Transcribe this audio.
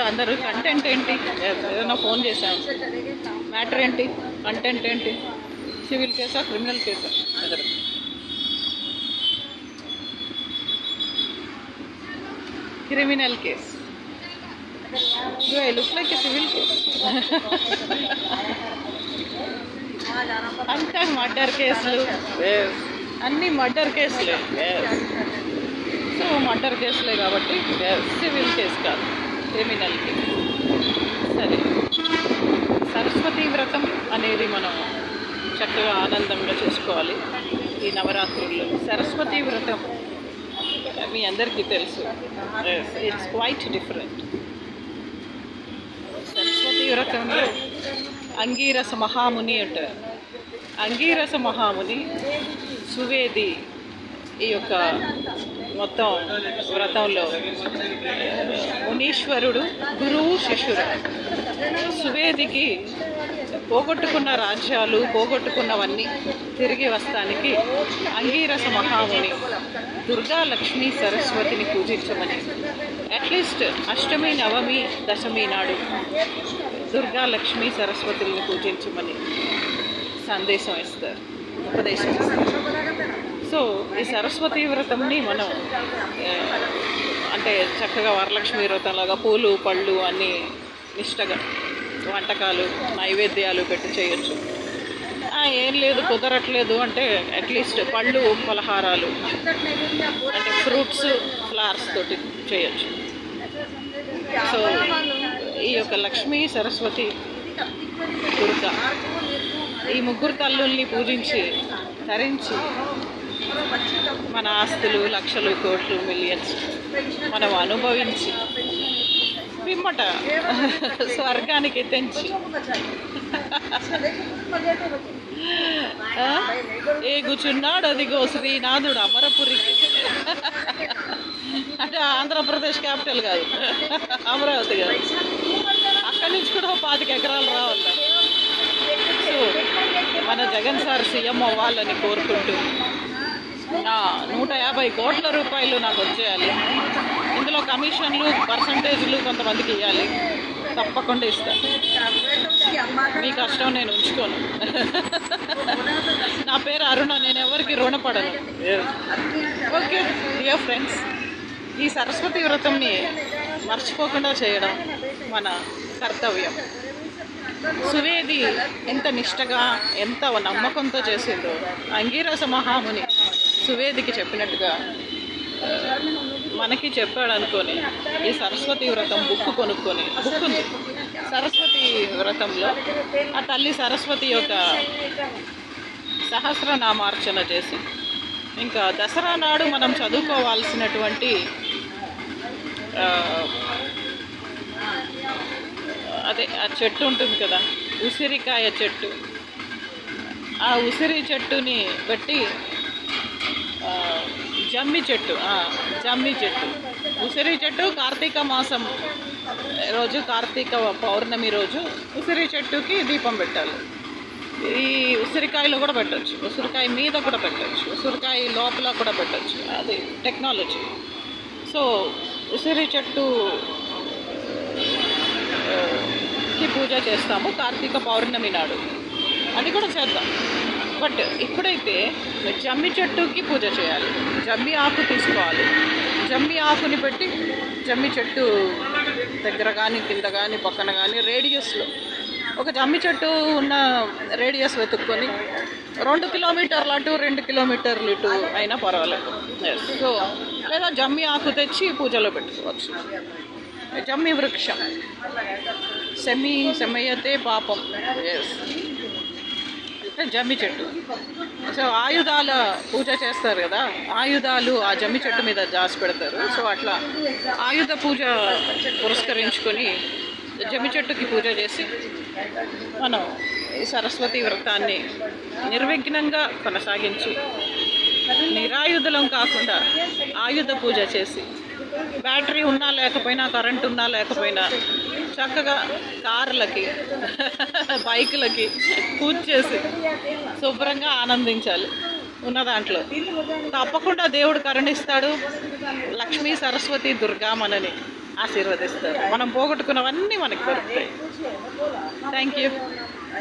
అందరూ కంటెంట్ ఏంటి, ఏదైనా ఫోన్ చేశాను, మ్యాటర్ ఏంటి, కంటెంట్ ఏంటి, సివిల్ కేసా క్రిమినల్ కేసా? Criminal case. I look like a civil case. అంతా మర్డర్ కేసులు, అన్నీ మర్డర్ కేసులే. సో మర్డర్ కేసులే కాబట్టి సివిల్ కేసు కాదు, క్రిమినల్ కేసు. సరే, సరస్వతీ వ్రతం అనేది మనం చక్కగా ఆనందంగా చేసుకోవాలి ఈ నవరాత్రుల్లో. సరస్వతీ వ్రతం మీ అందరికీ తెలుసు, ఇట్స్ క్వైట్ డిఫరెంట్. సరస్వతీ వ్రతంలో అంగీరస మహాముని అంటారు. అంగీరస మహాముని సువేది ఈ యొక్క మొత్తం వ్రతంలో మునీశ్వరుడు, గురువు, శిష్యుడు. సువేదికి పోగొట్టుకున్న రాజ్యాలు, పోగొట్టుకున్నవన్నీ తిరిగి వస్తానికి అంగీరస మహాముని దుర్గా, లక్ష్మీ, సరస్వతిని పూజించమని, అట్లీస్ట్ అష్టమి, నవమి, దశమి నాడు దుర్గా, లక్ష్మీ, సరస్వతుల్ని పూజించమని సందేశం ఇస్తారు, ఉపదేశం ఇస్తారు. సో ఈ సరస్వతీ వ్రతంని మనం అంటే చక్కగా వరలక్ష్మి వ్రతంలాగా పూలు, పళ్ళు అన్నీ నిష్టగా వంటకాలు, నైవేద్యాలు పెట్టి చేయొచ్చు. ఏం లేదు, కుదరట్లేదు అంటే అట్లీస్ట్ పళ్ళు, పలహారాలు అంటే ఫ్రూట్స్, ఫ్లవర్స్ తోటి చేయొచ్చు. సో ఈ యొక్క లక్ష్మీ, సరస్వతి, దుర్గా ఈ ముగ్గురు తల్లుల్ని పూజించి తరించి మన ఆస్తులు, లక్షలు, కోట్లు, మిలియన్స్ మనం అనుభవించి పిమ్మట స్వర్గానికి తెంచి ఏగుచున్నాడు అదిగో శ్రీనాథుడు అమరపురికి. అంటే ఆంధ్రప్రదేశ్ క్యాపిటల్ కాదు, అమరావతి కాదు, అక్కడి నుంచి కూడా 25 ఎకరాలు రావాలి. సో మన జగన్ సార్ సీఎం అవ్వాలని కోరుకుంటూ 150 కోట్ల రూపాయలు నాకు వచ్చేయాలి. ఇందులో కమిషన్లు, పర్సంటేజ్లు కొంతమందికి ఇవ్వాలి. తప్పకుండా ఇస్తాను. మీ కష్టం నేను ఉంచుకోను. నా పేరు అరుణ, నేను ఎవరికి రుణపడను. ఓకే డియర్ ఫ్రెండ్స్, ఈ సరస్వతి వ్రతంని మర్చిపోకుండా చేయడం మన కర్తవ్యం. సువేది ఎంత నిష్టగా, ఎంత నమ్మకంతో చేసిందో, అంగీరస మహాముని సువేదికి చెప్పినట్టుగా మనకి చెప్పాడు అనుకొని ఈ సరస్వతి వ్రతం బుక్ కొనుక్కొని, బుక్ ఉంది సరస్వతి వ్రతంలో, ఆ తల్లి సరస్వతి యొక్క సహస్రనామార్చన చేసి, ఇంకా దసరా నాడు మనం చదువుకోవాల్సినటువంటి అదే ఆ చెట్టు ఉంటుంది కదా, ఉసిరికాయ చెట్టు, ఆ ఉసిరి చెట్టుని బట్టి జమ్మి చెట్టు, ఉసిరి చెట్టు కార్తీక మాసం రోజు, కార్తీక పౌర్ణమి రోజు ఉసిరి చెట్టుకి దీపం పెట్టాలి. ఈ ఉసిరికాయలో కూడా పెట్టచ్చు, ఉసిరికాయ మీద కూడా పెట్టచ్చు, ఉసిరికాయ లోపల కూడా పెట్టచ్చు, అది టెక్నాలజీ. సో ఉసిరి చెట్టుకి పూజ చేస్తాము కార్తీక పౌర్ణమి నాడు, అది కూడా చేద్దాం. బట్ ఇప్పుడైతే జమ్మి చెట్టుకి పూజ చేయాలి. జమ్మి ఆకు తీసుకోవాలి, జమ్మి ఆకుని పెట్టి జమ్మి చెట్టు దగ్గర కానీ, కింద కానీ, పక్కన కానీ రేడియస్లో ఒక జమ్మి చెట్టు ఉన్న రేడియస్ వెతుక్కొని 2 కిలోమీటర్లు అటు, 2 కిలోమీటర్లు ఇటు అయినా పర్వాలేదు. సో లేదా జమ్మి ఆకు తెచ్చి పూజలో పెట్టుకోవచ్చు. జమ్మి వృక్షం, శమయతే పాపం, జమ్మి చెట్టు. సో ఆయుధాల పూజ చేస్తారు కదా, ఆయుధాలు ఆ జమ్మి చెట్టు మీద జాసి పెడతారు. సో అట్లా ఆయుధ పూజ పురస్కరించుకొని జమ్మి చెట్టుకి పూజ చేసి మనం ఈ సరస్వతి వ్రతాన్ని నిర్విఘ్నంగా కొనసాగించి, నిరాయుధులం కాకుండా ఆయుధ పూజ చేసి, బ్యాటరీ ఉన్నా లేకపోయినా, కరెంట్ ఉన్నా లేకపోయినా చక్కగా కార్లకి, బైకులకి పూజ చేసి శుభ్రంగా ఆనందించాలి. ఉన్న దాంట్లో తప్పకుండా దేవుడు కరుణిస్తాడు. లక్ష్మీ, సరస్వతి, దుర్గా మనని ఆశీర్వదిస్తారు. మనం పోగొట్టుకున్నవన్నీ మనకు దొరుకుతాయి. Thank you.